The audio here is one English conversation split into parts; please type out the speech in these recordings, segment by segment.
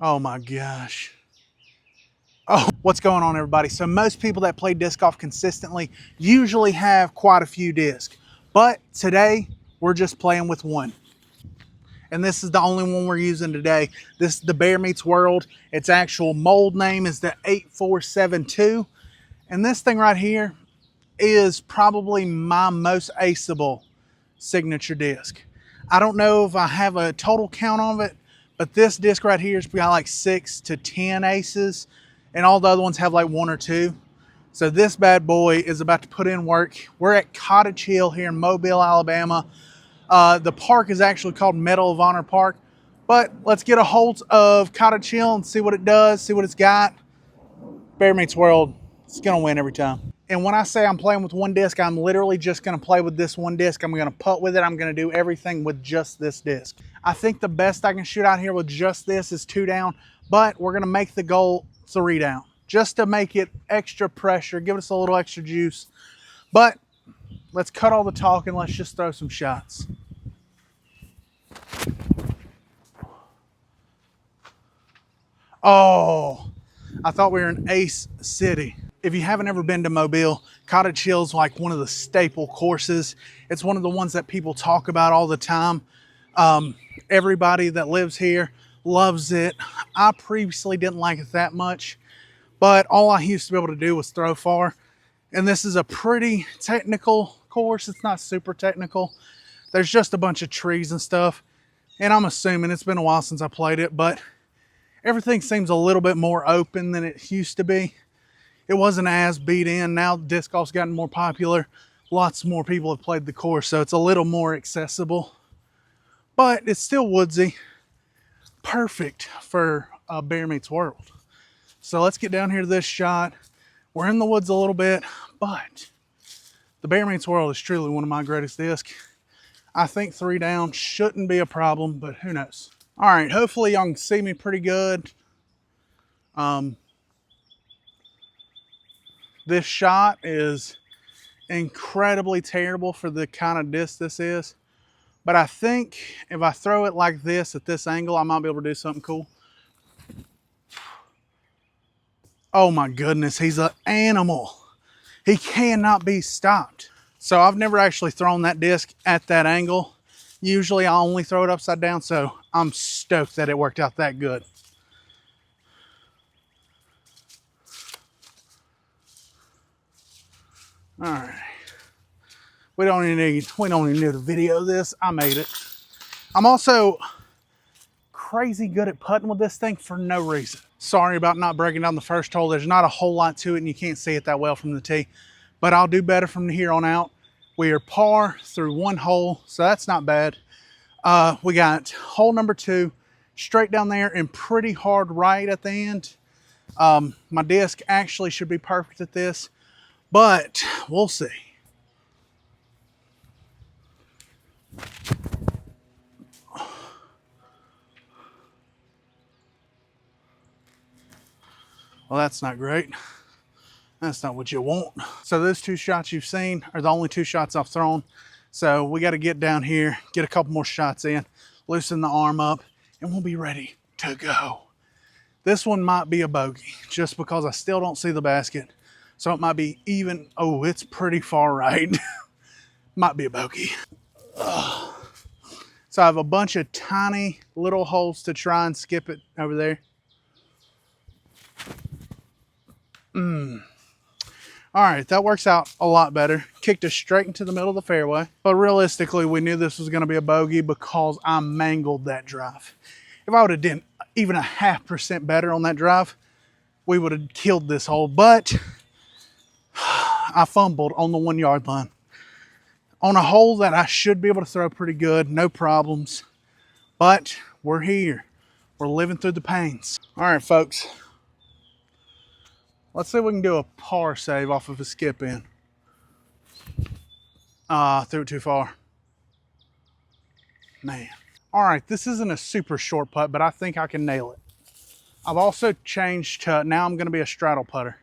Oh my gosh. Oh, what's going on, everybody? So most people that play disc golf consistently usually have quite a few discs, but today we're just playing with one. And this is the only one we're using today. This is the Bear Meets World. Its actual mold name is the 8472. And this thing right here is probably my most aceable signature disc. I don't know if I have a total count of it, but this disc right here has got like 6 to 10 aces, and all the other ones have like 1 or 2. So this bad boy is about to put in work. We're at Cottage Hill here in Mobile, Alabama. The park is actually called Medal of Honor Park, but let's get a hold of Cottage Hill and see what it does, see what it's got. Bear Meets World, it's gonna win every time. And when I say I'm playing with one disc, I'm literally just gonna play with this one disc. I'm gonna putt with it. I'm gonna do everything with just this disc. I think the best I can shoot out here with just this is 2 down, but we're gonna make the goal 3 down, just to make it extra pressure, give us a little extra juice. But let's cut all the talk and let's just throw some shots. Oh, I thought we were in Ace City. If you haven't ever been to Mobile, Cottage Hill is like one of the staple courses. It's one of the ones that people talk about all the time. Everybody that lives here loves it. I previously didn't like it that much, but all I used to be able to do was throw far. And this is a pretty technical course. It's not super technical. There's just a bunch of trees and stuff. And I'm assuming it's been a while since I played it, but everything seems a little bit more open than it used to be. It wasn't as beat in. Now disc golf's gotten more popular. Lots more people have played the course, so it's a little more accessible. But it's still woodsy. Perfect for Bear Meets World. So let's get down here to this shot. We're in the woods a little bit, but the Bear Meets World is truly one of my greatest discs. I think 3 down shouldn't be a problem, but who knows? All right, hopefully y'all can see me pretty good. This shot is incredibly terrible for the kind of disc this is. But I think if I throw it like this at this angle, I might be able to do something cool. Oh my goodness, he's an animal. He cannot be stopped. So I've never actually thrown that disc at that angle. Usually I only throw it upside down, so I'm stoked that it worked out that good. All right. We don't even need to video this. I made it. I'm also crazy good at putting with this thing for no reason. Sorry about not breaking down the first hole. There's not a whole lot to it and you can't see it that well from the tee, but I'll do better from here on out. We are par through 1 hole, so that's not bad. We got hole number 2 straight down there and pretty hard right at the end. My disc actually should be perfect at this, but we'll see. Well, that's not great. That's not what you want. So those 2 shots you've seen are the only 2 shots I've thrown. So we got to get down here, get a couple more shots in, loosen the arm up, and we'll be ready to go. This one might be a bogey just because I still don't see the basket. So it might be even, oh, it's pretty far right. Might be a bogey. So I have a bunch of tiny little holes to try and skip it over there. All right, that works out a lot better. Kicked it straight into the middle of the fairway. But realistically, we knew this was going to be a bogey because I mangled that drive. If I would have done even a 0.5% better on that drive, we would have killed this hole. But I fumbled on the 1 yard line. On a hole that I should be able to throw pretty good, no problems. But we're here. We're living through the pains. All right, folks. Let's see if we can do a par save off of a skip in. Threw it too far. Man. All right, this isn't a super short putt, but I think I can nail it. I've also changed to, now I'm gonna be a straddle putter.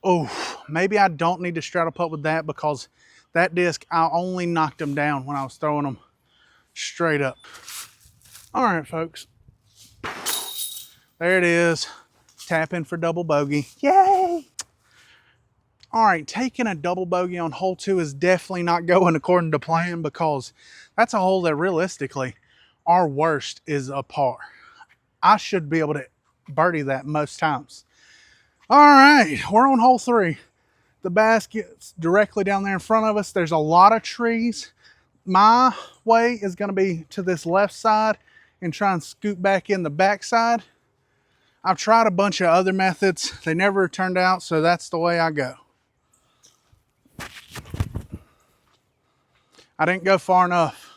Oh, maybe I don't need to straddle putt with that because that disc, I only knocked them down when I was throwing them Straight up. All right, folks. There it is. Tap in for double bogey. Yay! All right, taking a double bogey on hole 2 is definitely not going according to plan, because that's a hole that realistically, our worst is a par. I should be able to birdie that most times. All right, we're on hole 3. The basket's directly down there in front of us. There's a lot of trees. My way is going to be to this left side and try and scoot back in the backside. I've tried a bunch of other methods. They never turned out, so that's the way I go. I didn't go far enough.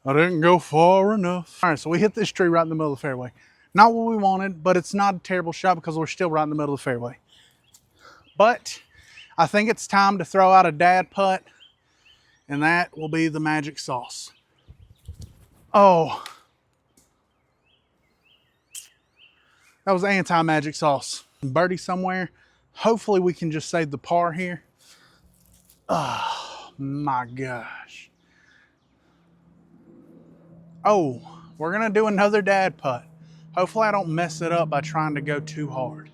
I didn't go far enough. All right, so we hit this tree right in the middle of the fairway. Not what we wanted, but it's not a terrible shot because we're still right in the middle of the fairway. But I think it's time to throw out a dad putt, and that will be the magic sauce. Oh, that was anti-magic sauce. Birdie somewhere. Hopefully we can just save the par here. Oh my gosh. Oh, we're gonna do another dad putt. Hopefully I don't mess it up by trying to go too hard.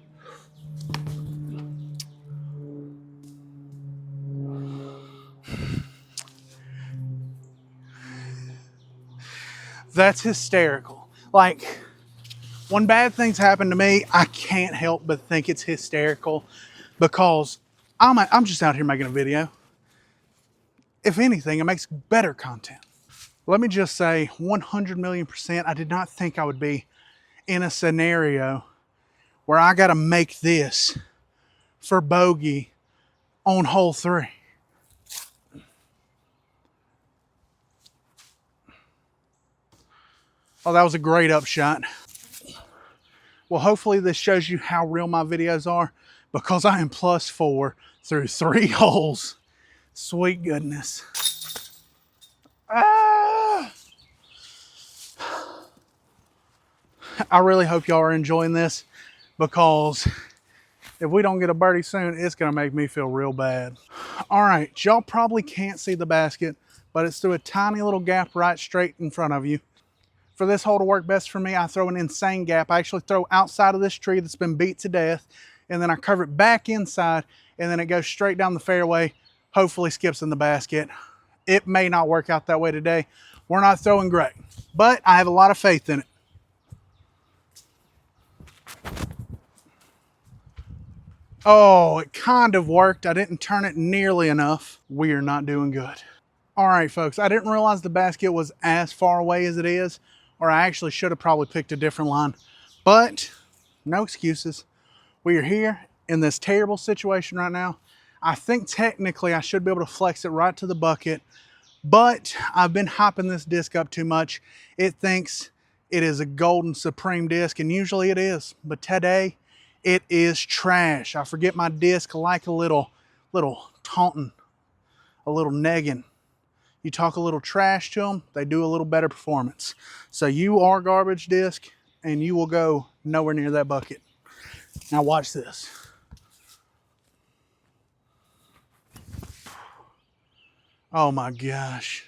That's hysterical. Like, when bad things happen to me, I can't help but think it's hysterical, because I'm just out here making a video. If anything, it makes better content. Let me just say 100,000,000%, I did not think I would be in a scenario where I got to make this for bogey on hole 3. Oh, that was a great upshot. Well, hopefully this shows you how real my videos are, because I am +4 through 3 holes. Sweet goodness. Ah! I really hope y'all are enjoying this, because if we don't get a birdie soon, it's going to make me feel real bad. All right, y'all probably can't see the basket, but it's through a tiny little gap right straight in front of you. For this hole to work best for me, I throw an insane gap. I actually throw outside of this tree that's been beat to death, and then I curve it back inside, and then it goes straight down the fairway, hopefully skips in the basket. It may not work out that way today. We're not throwing great, but I have a lot of faith in it. Oh, it kind of worked. I didn't turn it nearly enough. We are not doing good. All right, folks, I didn't realize the basket was as far away as it is, or I actually should have probably picked a different line, but no excuses. We are here in this terrible situation right now. I think technically I should be able to flex it right to the bucket, but I've been hyping this disc up too much. It thinks it is a golden supreme disc, and usually it is, but today it is trash. I forget my disc like a little taunting, a little negging. You talk a little trash to them, they do a little better performance. So you are garbage disc, and you will go nowhere near that bucket. Now watch this. Oh my gosh.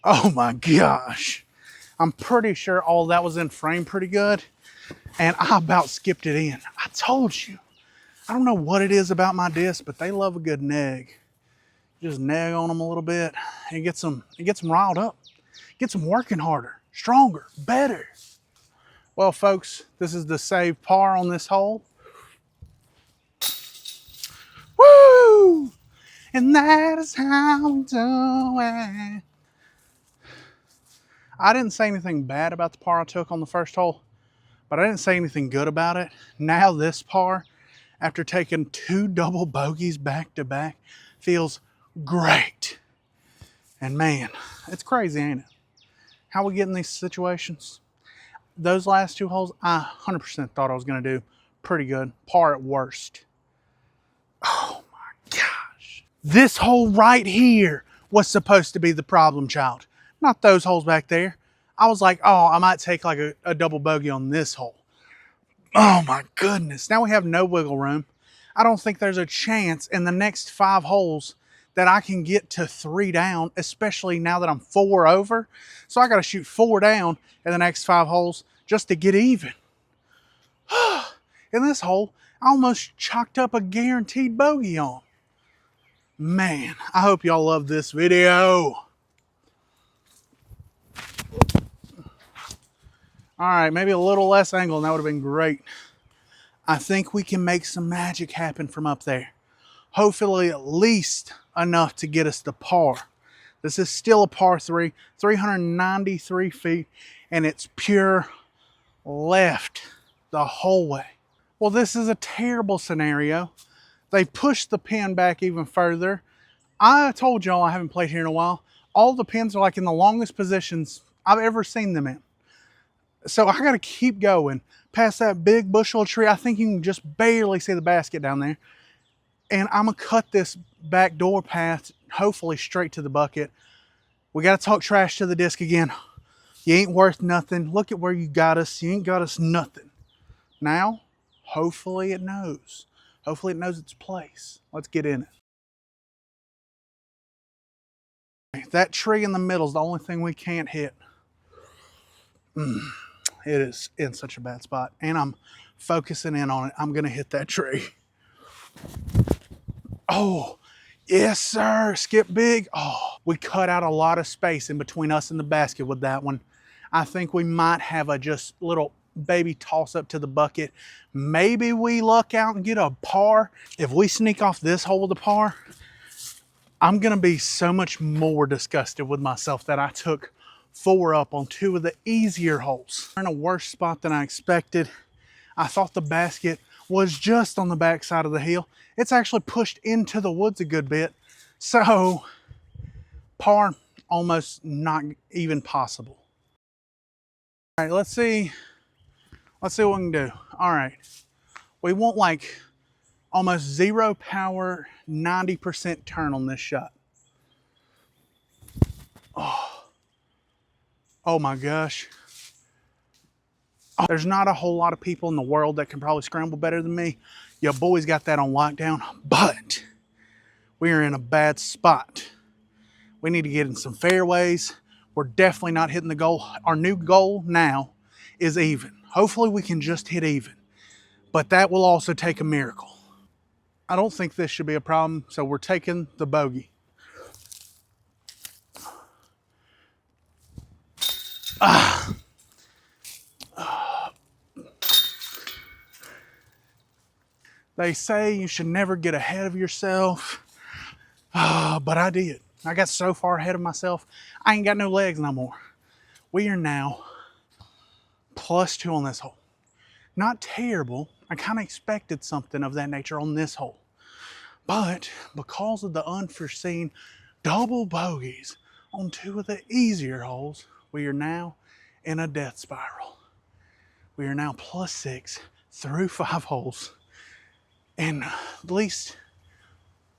Oh my gosh. I'm pretty sure all that was in frame pretty good, and I about skipped it in. I told you. I don't know what it is about my disc, but they love a good neg. Just neg on them a little bit and get them riled up. Gets them working harder, stronger, better. Well, folks, this is the save par on this hole. Woo! And that is how we do it. I didn't say anything bad about the par I took on the first hole, but I didn't say anything good about it. Now this par, after taking 2 double bogeys back to back, feels great. And man, it's crazy, ain't it? How we get in these situations. Those last 2 holes, I 100% thought I was going to do pretty good. Par at worst. Oh my gosh. This hole right here was supposed to be the problem child. Not those holes back there. I was like, oh, I might take like a double bogey on this hole. Oh my goodness. Now we have no wiggle room. I don't think there's a chance in the next 5 holes that I can get to 3 down, especially now that I'm 4 over. So I got to shoot 4 down in the next 5 holes just to get even. In this hole, I almost chalked up a guaranteed bogey on. Man, I hope y'all love this video. All right, maybe a little less angle and that would have been great. I think we can make some magic happen from up there. Hopefully at least enough to get us to par. This is still a par 3, 393 feet, and it's pure left the whole way. Well, this is a terrible scenario. They pushed the pin back even further. I told y'all I haven't played here in a while. All the pins are like in the longest positions I've ever seen them in. So I got to keep going past that big bushel tree. I think you can just barely see the basket down there. And I'm going to cut this back door path, hopefully straight to the bucket. We got to talk trash to the disc again. You ain't worth nothing. Look at where you got us. You ain't got us nothing. Now, hopefully it knows. Hopefully it knows its place. Let's get in it. That tree in the middle is the only thing we can't hit. It is in such a bad spot. And I'm focusing in on it. I'm going to hit that tree. Oh, yes, sir. Skip big. Oh, we cut out a lot of space in between us and the basket with that one. I think we might have a just little baby toss up to the bucket. Maybe we luck out and get a par. If we sneak off this hole with a par, I'm going to be so much more disgusted with myself that I took 4 up on 2 of the easier holes. We're in a worse spot than I expected. I thought the basket was just on the back side of the hill. It's actually pushed into the woods a good bit. So par almost not even possible. All right, let's see what we can do. All right, we want like almost 0 power, 90% turn on this shot. Oh my gosh. There's not a whole lot of people in the world that can probably scramble better than me. Your boy's got that on lockdown, but we are in a bad spot. We need to get in some fairways. We're definitely not hitting the goal. Our new goal now is even. Hopefully we can just hit even, but that will also take a miracle. I don't think this should be a problem, so we're taking the bogey. They say you should never get ahead of yourself, but I did. I got so far ahead of myself, I ain't got no legs no more. We are now +2 on this hole. Not terrible. I kind of expected something of that nature on this hole. But because of the unforeseen double bogeys on 2 of the easier holes, we are now in a death spiral. We are now +6 through 5 holes. And at least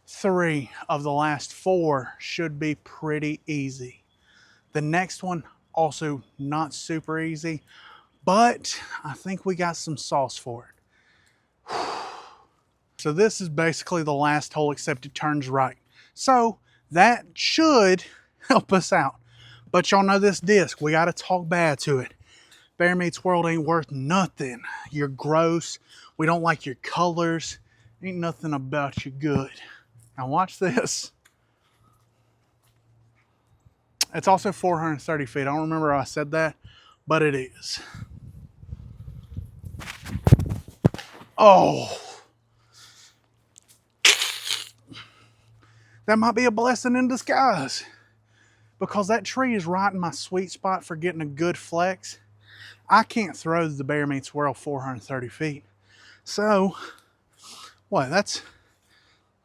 3 of the last 4 should be pretty easy. The next one, also not super easy, but I think we got some sauce for it. So this is basically the last hole except it turns right. So that should help us out. But y'all know this disc, we got to talk bad to it. Bear Meats World ain't worth nothing. You're gross. We don't like your colors. Ain't nothing about you good. Now watch this. It's also 430 feet. I don't remember how I said that, but it is. Oh. That might be a blessing in disguise, because that tree is right in my sweet spot for getting a good flex. I can't throw the Bear Meats World 430 feet. So, what, that's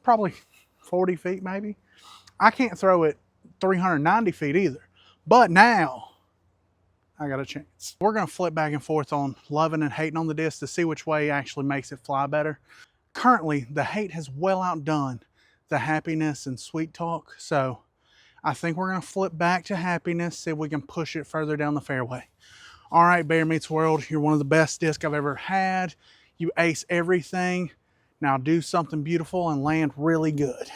probably 40 feet maybe. I can't throw it 390 feet either. But now, I got a chance. We're gonna flip back and forth on loving and hating on the disc to see which way actually makes it fly better. Currently, the hate has well outdone the happiness and sweet talk. So I think we're gonna flip back to happiness, see if we can push it further down the fairway. All right, Bear Meats World, you're one of the best discs I've ever had. You ace everything. Now do something beautiful and land really good.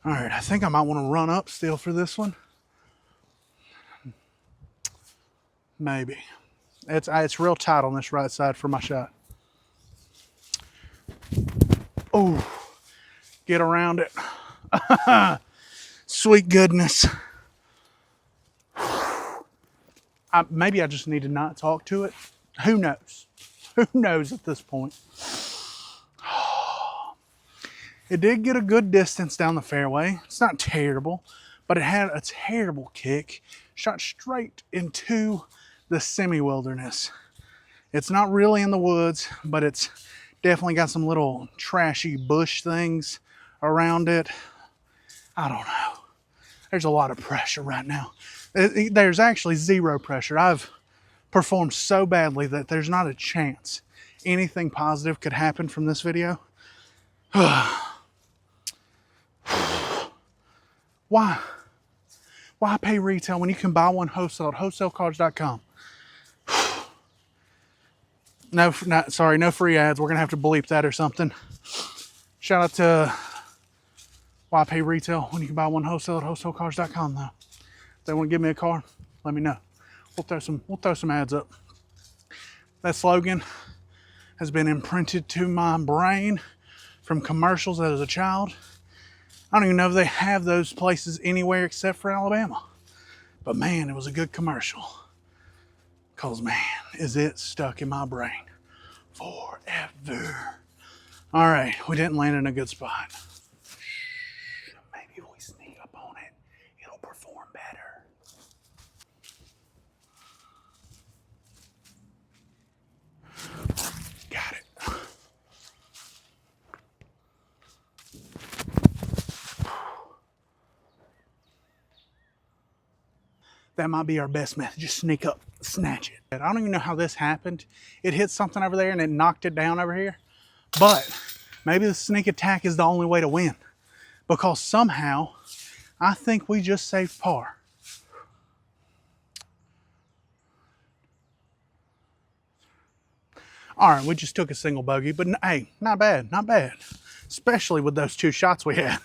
All right, I think I might want to run up still for this one. Maybe. It's real tight on this right side for my shot. Oh, get around it. Sweet goodness. Maybe I just need to not talk to it. Who knows? Who knows at this point? It did get a good distance down the fairway. It's not terrible, but it had a terrible kick. Shot straight into the semi-wilderness. It's not really in the woods, but it's definitely got some little trashy bush things around it. I don't know. There's a lot of pressure right now. There's actually zero pressure. I've performed so badly that there's not a chance anything positive could happen from this video. Why? Why pay retail when you can buy one wholesale at wholesalecards.com? No, sorry, no free ads. We're gonna have to bleep that or something. Shout out to why pay retail when you can buy one wholesale at wholesalecards.com though. If they want to give me a card, let me know. We'll throw some ads up. That slogan has been imprinted to my brain from commercials as a child. I don't even know if they have those places anywhere except for Alabama. But man, it was a good commercial. Cause man, is it stuck in my brain forever. All right, we didn't land in a good spot. Maybe if we sneak up on it, it'll perform better. Got it. That might be our best method. Just sneak up, snatch it. I don't even know how this happened. It hit something over there and it knocked it down over here. But maybe the sneak attack is the only way to win. Because somehow, I think we just saved par. All right, we just took a single bogey, but hey, not bad, not bad. Especially with those two shots we had.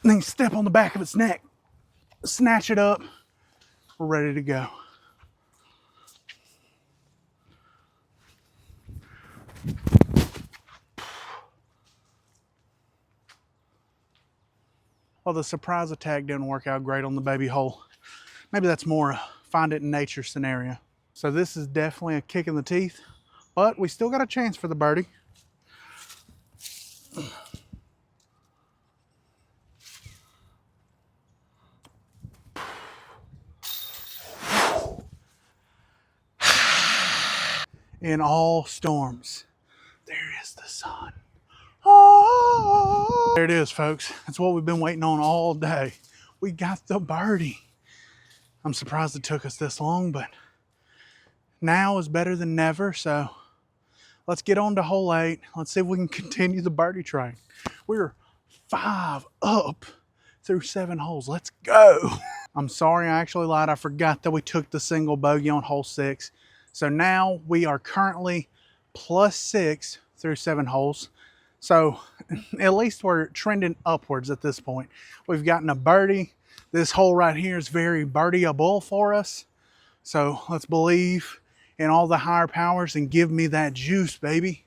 And then step on the back of its neck, snatch it up, we're ready to go. Well, the surprise attack didn't work out great on the baby hole. Maybe that's more a find it in nature scenario. So this is definitely a kick in the teeth, but we still got a chance for the birdie. In all storms, there is the sun. Oh, there it is, folks. That's what we've been waiting on all day. We got the birdie. I'm surprised it took us this long, but now is better than never. So let's get on to hole 8. Let's see if we can continue the birdie train. We're 5 up through 7 holes. Let's go. I'm sorry, I actually lied. I forgot that we took the single bogey on hole 6. So now we are currently +6 through 7 holes. So at least we're trending upwards at this point. We've gotten a birdie. This hole right here is very birdieable for us. So let's believe in all the higher powers and give me that juice, baby.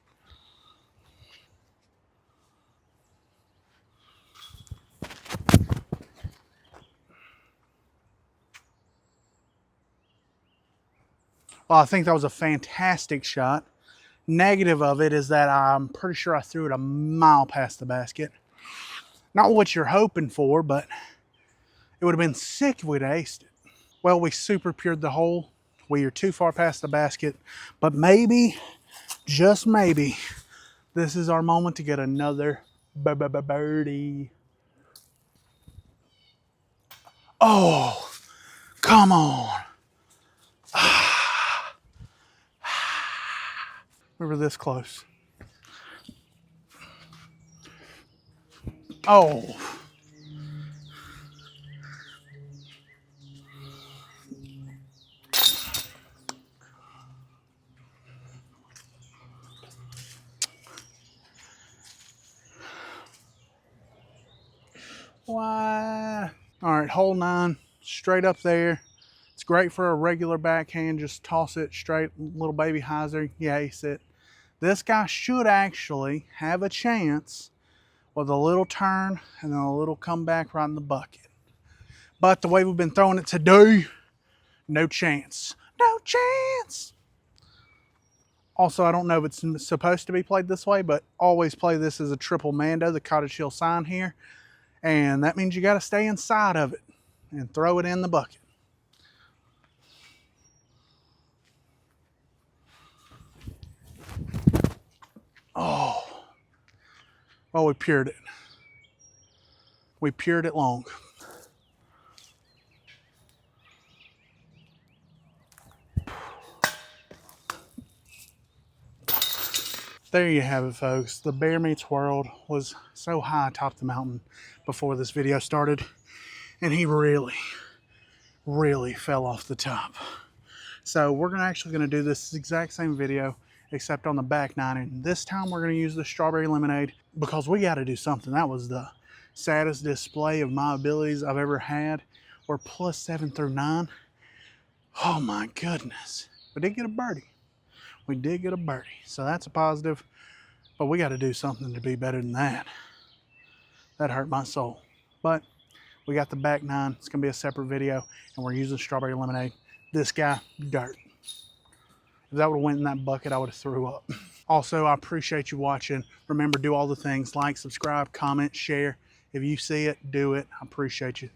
Well, I think that was a fantastic shot. Negative of it is that I'm pretty sure I threw it a mile past the basket. Not what you're hoping for, but it would have been sick if we'd aced it. Well, we super pured the hole. We are too far past the basket, but maybe, just maybe, this is our moment to get another birdie. Oh, come on. We were this close. Oh. Why? All right, hole 9, straight up there. It's great for a regular backhand. Just toss it straight, little baby hyzer, you ace it. This guy should actually have a chance with a little turn and then a little comeback right in the bucket. But the way we've been throwing it today, no chance. No chance. Also, I don't know if it's supposed to be played this way, but always play this as a triple Mando, the Cottage Hill sign here. And that means you got to stay inside of it and throw it in the bucket. Oh, well, we pured it. We pured it long. There you have it, folks. The Bear Meets World was so high atop the mountain before this video started, and he really fell off the top. So we're actually gonna do this exact same video, except on the back 9, and this time we're gonna use the strawberry lemonade because we gotta do something. That was the saddest display of my abilities I've ever had. We're +7 through 9. Oh my goodness. We did get a birdie. We did get a birdie, so that's a positive, but we got to do something to be better than that. That hurt my soul. But we got the back 9. It's going to be a separate video, and we're using strawberry lemonade. This guy, dirt. If that would have went in that bucket, I would have threw up. Also, I appreciate you watching. Remember, do all the things, like, subscribe, comment, share. If you see it, do it. I appreciate you.